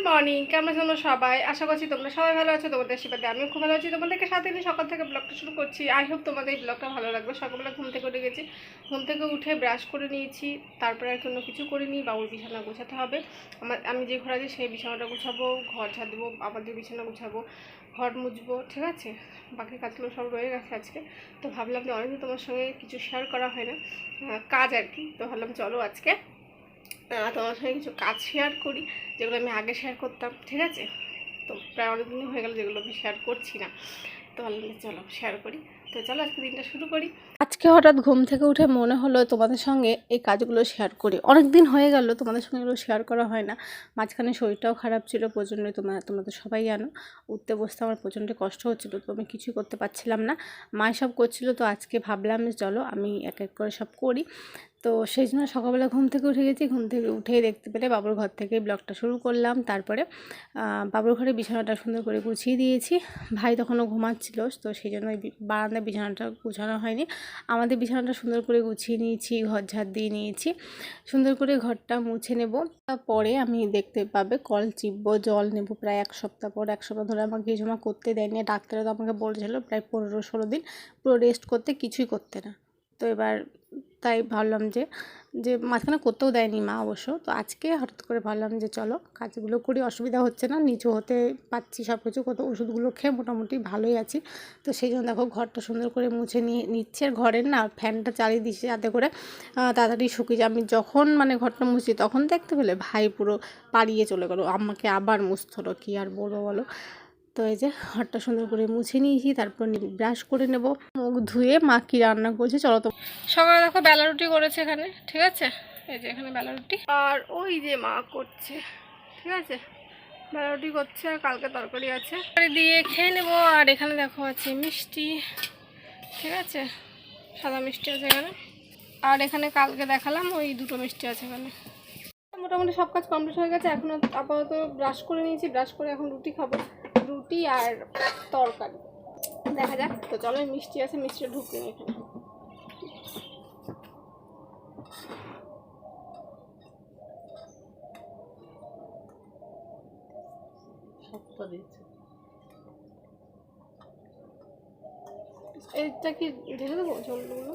Morning, কেমন আছো তোমরা সবাই? আশা করছি তোমরা সবাই ভালো আছো। তোমাদের আশীর্বাদে আমিও খুব ভালো আছি। তোমাদেরকে সাথে নিয়ে সকাল থেকে ব্লগটা শুরু করছি। আই হোপ তোমাদের এই ব্লগটা ভালো লাগবে। সকালবেলা ঘুম থেকে উঠে গেছি, ঘুম থেকে উঠে ব্রাশ করে নিয়েছি, তারপরে আর কোনো কিছু করিনি। বাবুর বিছানা গোছাতে হবে। আমি যে ঘরে আছি সেই বিছানাটা গুছাবো, ঘর ঝাড় দেবো, আমাদের বিছানা গুছাবো, ঘর মুছবো, ঠিক আছে। বাকি কাজগুলো সব রয়ে গেছে আজকে। তো ভাবলাম যে অনেকদিন তোমার সঙ্গে কিছু শেয়ার করা হয় না, কাজ আর কি। তো ভাবলাম চলো আজকে তোমার সঙ্গে কিছু কাজ শেয়ার করি, যেগুলো আমি আগে শেয়ার করতাম, ঠিক আছে। তো প্রায় অনেক দিন হয়ে গেল যেগুলো আমি শেয়ার করছি না। তো ভাবলাম চলো শেয়ার করি। তো চলো আজকে দিনটা শুরু করি। আজকে হঠাৎ ঘুম থেকে উঠে মনে হলো তোমাদের সঙ্গে এই কাজগুলো শেয়ার করি। অনেক দিন হয়ে গেল তোমাদের সঙ্গে এগুলো শেয়ার করা হয় না। মাঝখানে শরীরটাও খারাপ ছিল প্রচণ্ড, তোমরা তো সবাই জানো। উঠতে বসতে আমার প্রচণ্ড কষ্ট হচ্ছিলো, তো আমি কিছুই করতে পারছিলাম না। মা সব করছিল, তো আজকে ভাবলাম যে চলো আমি এক এক করে সব করি। তো সেই জন্য সকালবেলা ঘুম থেকে উঠে গেছি। ঘুম থেকে উঠেই দেখতে পেলে বাবুর ঘর থেকে ব্লগটা শুরু করলাম। তারপরে বাবুর ঘরে বিছানাটা সুন্দর করে গুছিয়ে দিয়েছি। ভাই তখনও ঘুমাচ্ছিল, তো সেই জন্য বারান্দায় বিছানাটা গুছানো হয়নি। আমাদের বিছানাটা সুন্দর করে গুছিয়ে নিয়েছি, ঘর ঝাড় দিয়ে নিয়েছি, সুন্দর করে ঘরটা মুছে নেব। তারপরে আমি দেখতে পাবে কল চিপবো, জল নেব। প্রায় এক সপ্তাহ পর, এক সপ্তাহ ধরে আমাকে এই জমা করতে দেয়নি। ডাক্তাররা তো আমাকে বলেছিল প্রায় 15-16 দিন পুরো রেস্ট করতে, কিছুই করতে না। তো এবার তাই ভাবলাম যে মাঝখানে করতেও দেয়নি মা অবশ্য। তো আজকে হঠাৎ করে ভাবলাম যে চলো কাজগুলো করি, অসুবিধা হচ্ছে না, নিচু হতে পারছি, সব কিছু কত ওষুধগুলো খেয়ে মোটামুটি ভালোই আছি। তো সেই জন্য দেখো ঘরটা সুন্দর করে মুছে নিচ্ছে। আর ঘরের না ফ্যানটা চালিয়ে দিচ্ছে যাতে করে তাড়াতাড়ি শুকিয়ে যায়। আমি যখন ঘরটা মুছি তখন দেখতে পেলে ভাই পুরো পালিয়ে চলে গেলো, আমাকে আবার মুছতে হলো, কী আর বলবো বলো। তো এই যে ঘরটা সুন্দর করে মুছে নিয়েছি, তারপর ব্রাশ করে নেব, মুখ ধুয়ে মা কী রান্না করছে চলো। তো সকালে দেখো বেলা রুটি করেছে এখানে, ঠিক আছে। এই যে এখানে বেলা রুটি, আর ওই যে মা করছে, ঠিক আছে, বেলা রুটি করছে। আর কালকে তরকারি আছে, দিয়ে খেয়ে নেবো। আর এখানে দেখো আছে মিষ্টি, ঠিক আছে, সাদা মিষ্টি আছে এখানে। আর এখানে কালকে দেখালাম ওই দুটো মিষ্টি আছে এখানে। মোটামুটি সব কাজ কমপ্লিট হয়ে গেছে। এখন আপাতত ব্রাশ করে নিয়েছি, ব্রাশ করে এখন রুটি খাবো, রুটি আর তরকারি দেখা যাক। তো চলো মিষ্টি আছে, মিষ্টিটা ঢুকে নিই এখানে। এইটা কি ঢেলে দেবো জলগুলো?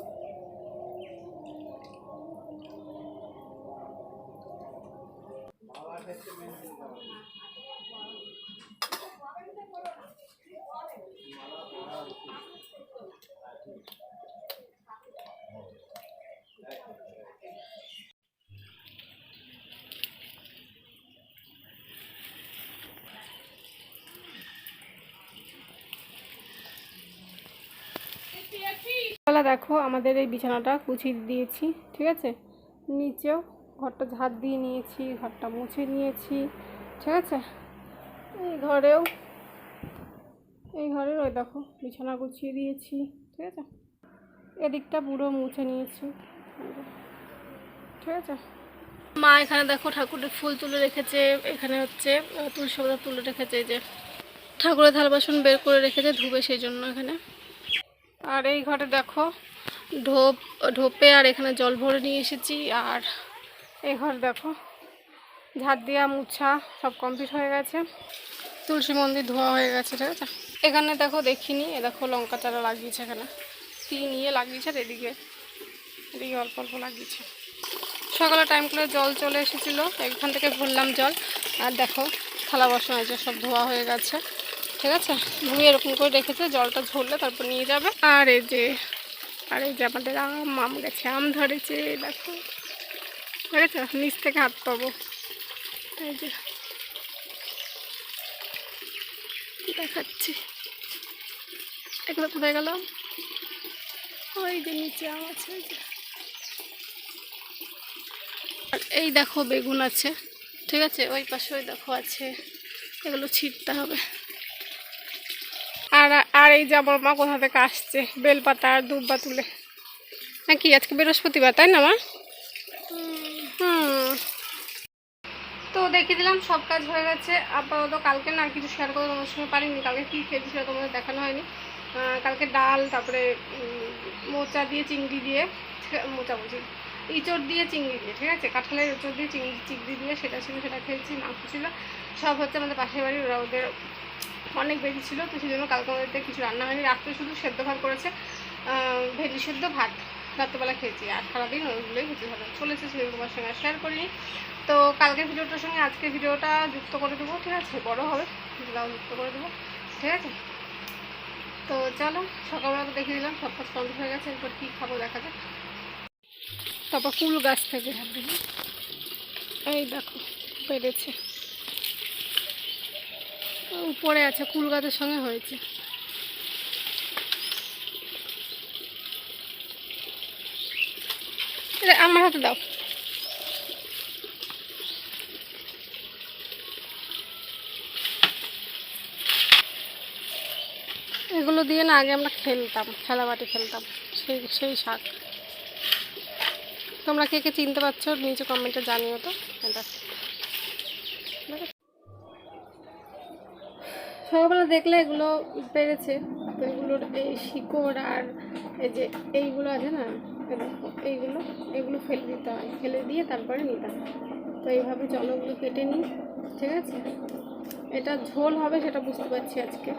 দেখো আমাদের এই বিছানাটা গুছিয়ে দিয়েছি, ঠিক আছে। নিচেও ঘরটা ঝাড় দিয়ে নিয়েছি, ঘরটা মুছে নিয়েছি, ঠিক আছে। এই ঘরের ওই দেখো বিছানা গুছিয়ে দিয়েছি, ঠিক আছে। এদিকটা পুরো মুছে নিয়েছি, ঠিক আছে। মা এখানে দেখো ঠাকুরের ফুল তুলে রেখেছে, এখানে হচ্ছে তুলসী পাতা তুলে রেখেছে, এই যে ঠাকুরের থাল বাসন বের করে রেখেছে ধুবে, সেই জন্য এখানে। আর এই ঘরে দেখো ঢোপে আর এখানে জল ভরে নিয়ে এসেছি। আর এই ঘর দেখো ঝাড় দেওয়া মুছা সব কমপ্লিট হয়ে গেছে, তুলসী মন্দির ধোয়া হয়ে গেছে, ঠিক আছে। এখানে দেখো দেখিনি, এ দেখো লঙ্কা চারা লাগিয়েছে, এখানে নিয়ে লাগিয়েছে। আর এদিকে অল্প অল্প লাগিয়েছে। সকালে টাইম করে জল চলে এসেছিলো, এখান থেকে ভরলাম জল। আর দেখো থালা বাসন আছে সব ধোয়া হয়ে গেছে, ঠিক আছে। ধুয়ে এরকম করে রেখেছে, জলটা ঝরলে তারপর নিয়ে যাবে। আর এই যে আমাদের আম গেছে, আম ধরেছে দেখো, ঠিক আছে। নিচ থেকে হাত পাবো, এই যে দেখাচ্ছি। এগুলো কোথায় গেল? ওই যে নিচে আম আছে, আর এই দেখো বেগুন আছে, ঠিক আছে। ওই পাশে ওই দেখো আছে, এগুলো ছিঁড়তে হবে। আর এই যে আমার মা কোথা থেকে আসছে বেলপাতা আর দুব্বা তুলে, নাকি আজকে বৃহস্পতিবার, তাই না মা? তো দেখিয়ে দিলাম সব কাজ হয়ে গেছে আপাতত। কালকে না কিছু শেয়ার করে তোমার সঙ্গে পারিনি, কালকে কী খেয়েছি সেটা তোমাদের দেখানো হয়নি। কালকে ডাল, তারপরে মোচা দিয়ে চিংড়ি দিয়ে, মোচা বুঝি ইঁচড় দিয়ে চিংড়ি দিয়ে, ঠিক আছে, কাঁঠালের ইঁচড় দিয়ে চিংড়ি দিয়ে সেটা ছিল, সেটা খেয়েছি। মাংস ছিল সব হচ্ছে আমাদের পাশের বাড়ি, ওরা ওদের অনেক বেশি ছিল, তো সেই জন্য কালকে আমাদের কিছু রান্না হয়নি। রাত্রে শুধু সেদ্ধ ভাত করেছে, ভেন্ডি সেদ্ধ ভাত রাত্রেবেলা খেয়েছি, আর সারাদিন ওইগুলোই খেতে ভালো চলেছে, সেগুলো তোমার সঙ্গে শেয়ার করিনি। তো কালকের ভিডিওটার সঙ্গে আজকের ভিডিওটা যুক্ত করে দেবো, ঠিক আছে, বড় হবে সেটাও যুক্ত করে দেবো, ঠিক আছে। তো চলো, সকালবেলা তো দেখে দিলাম সব কাজ কমপ্লিট হয়ে গেছে, এরপর কী খাবো দেখা যাক। তারপর কুল গাছ থেকে এই দেখো পেরেছে, উপরে আছে, কুল গাছের সঙ্গে হয়েছে। আমার হাতে দাও। এগুলো দিয়ে না আগে আমরা খেলতাম, খেলাবাটি খেলতাম, সেই শাক। তোমরা কে কে চিনতে পারছো নিচে কমেন্টে জানিও তো। এটা সকালবেলা দেখলে এগুলো পেরেছে, তো এগুলোর এই শিকড় আর এই যে এইগুলো আছে না, এইগুলো এগুলো ফেলে দিতে হয়, ফেলে দিয়ে তারপরে নিতে হয়। তো এইভাবে জলগুলো কেটে নিই, ঠিক আছে। এটা ঝোল হবে সেটা বুঝতে পারছি আজকে,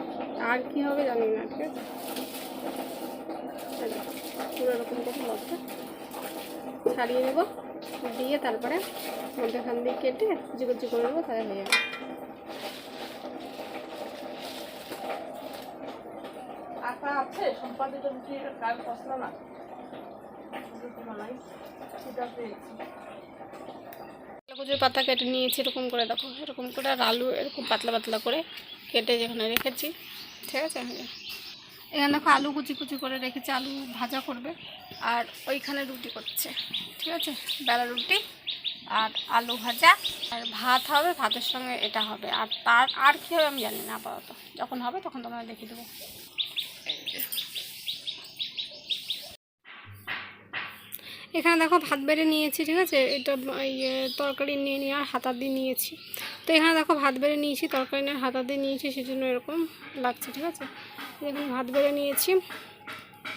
আর কি হবে জানি না, ঠিক আছে। পুরো এরকম করে লবটা ছাড়িয়ে নেব, দিয়ে তারপরে মধ্যেখান দিয়ে কেটে কুচি কুচি করে নেবো, তাহলে হয়ে যাবে। আছে সম্পাদিত কার ফসলা না কচুর পাতা কেটে নিয়েছি এরকম করে, দেখো এরকম করে, আর আলু এরকম পাতলা পাতলা করে কেটে যেখানে রেখেছি, ঠিক আছে। এখানে দেখো আলু কুচি কুচি করে রেখেছি, আলু ভাজা করবে, আর ওইখানে রুটি করছে, ঠিক আছে, বেলা রুটি আর আলু ভাজা, আর ভাত হবে, ভাতের সঙ্গে এটা হবে, আর কী হবে আমি জানি না আপাতত, যখন হবে তখন তোমরা দেখিয়ে দেবো। এখানে দেখো ভাত বেড়ে নিয়েছি, ঠিক আছে, এটা তরকারি নিয়ে আর হাতা দিয়ে নিয়েছি। তো এখানে দেখো ভাত বেড়ে নিয়েছি, তরকারি নিয়ে হাতা দিয়ে নিয়েছি, সেজন্য এরকম লাগছে, ঠিক আছে। এখানে ভাত বেড়ে নিয়েছি।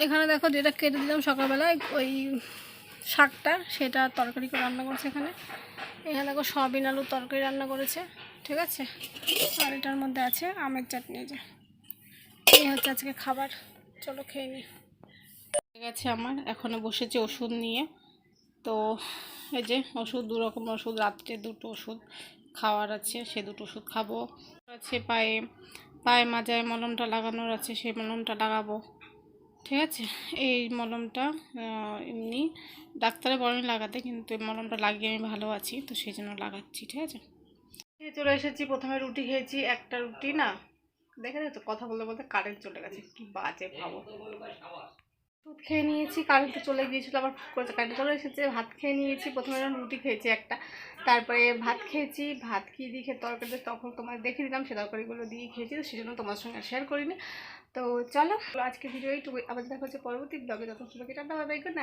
এখানে দেখো যেটা কেটে দিলাম সকালবেলায় ওই শাকটা, সেটা তরকারি করে রান্না করেছে এখানে। এখানে দেখো সয়াবিন আলুর তরকারি রান্না করেছে, ঠিক আছে। আর এটার মধ্যে আছে আমের চাটনি, যে এই হচ্ছে আজকে খাবার। চলো খেয়ে নিই। ঠিক আছে, আমার এখনও বসেছে ওষুধ নিয়ে। তো এই যে ওষুধ, 2 রকম ওষুধ, রাত্রে 2টো ওষুধ খাওয়ার আছে, সে 2টো ওষুধ খাবো। আছে পায়ে মাজায় মলমটা লাগানোর আছে, সেই মলমটা লাগাবো, ঠিক আছে। এই মলমটা এমনি ডাক্তারে বলেন লাগাতে, কিন্তু এই মলমটা লাগিয়ে আমি ভালো আছি, তো সেই জন্য লাগাচ্ছি, ঠিক আছে। চলে এসেছি, প্রথমে রুটি খেয়েছি, একটা রুটি না দেখে তো কথা বলতে বলতে কারেন্ট চলে গেছে, কি বাজে ভাবো। দুধ খেয়ে নিয়েছি, কারেন্ট চলে গিয়েছিলো, আবার কারেন্ট চলে এসেছে। ভাত খেয়ে নিয়েছি, প্রথমে রুটি খেয়েছি একটা, তারপরে ভাত খেয়েছি। ভাত খেয়ে দিয়ে খেয়ে তরকারি তখন তোমার দেখে দিলাম, সে তরকারিগুলো দিয়ে খেয়েছি, তো সেই জন্য তোমার সঙ্গে শেয়ার করিনি। তো চলো আজকে ভিডিও এইটুকু, আবার দেখা হচ্ছে পরবর্তী ব্লগে, তখন সুযোগ এটা বাই বাই, গুড নাইট।